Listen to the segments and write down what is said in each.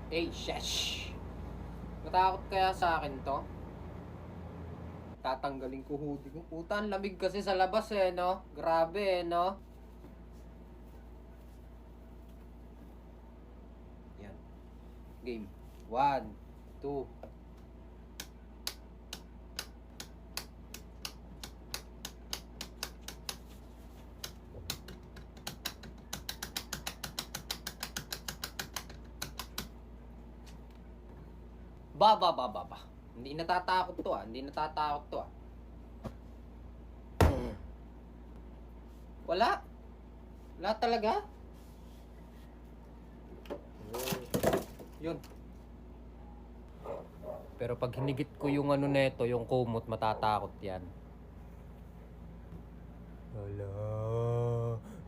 Eh, shesh! Matakot kaya sa akin to? Tatanggalin ko hoodie ko. Puta, ang lamig kasi sa labas eh, no? Grabe eh, no? Yan. Game. 1, 2. Ba. Hindi natatakot to ah. Hindi natatakot to ah. Wala. Wala talaga. Yun. Pero pag hinigit ko yung ano neto, yung kumot, matatakot yan. Hala.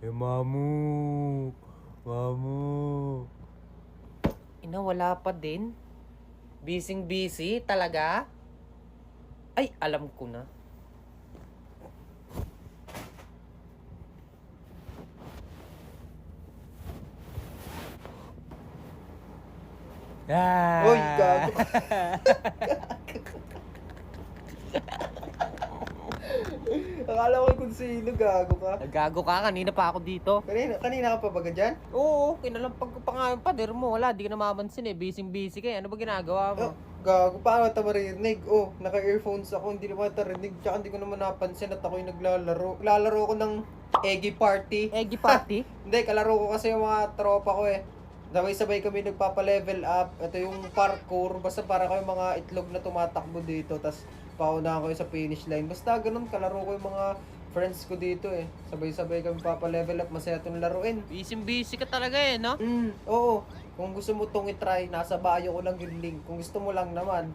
Eh, mamu. Ina, wala pa din. Busy talaga? Ay, alam ko na. Uy, gago. Akala ko kung sino, gago ka. Nagago ka, kanina pa ako dito. Kanina ka pa ba dyan? Oo, kinalampag ko pa nga yung pader mo. Wala, di ka namamansin eh. Busy ka eh. Ano ba ginagawa mo? Oh, gago, paano ito marinig? Oh, naka-earphones ako, hindi naman ito rinig. Tsaka hindi ko naman napansin at ako'y naglalaro. Lalaro ko ng Eggy Party. Eggy party? Hindi, kalaro ko kasi yung mga tropa ko eh. Sabay-sabay kami nagpapa-level up. Ito yung parkour. Basta para kayo mga itlog na tumatakbo dito. Tapos paunahan ko sa finish line. Basta ganun, kalaro ko yung mga friends ko dito eh. Sabay-sabay kami papa-level up. Masaya itong laruin. Busy ka talaga eh, no? Oo. Kung gusto mo itong itry, nasa bio ko lang yung link. Kung gusto mo lang naman,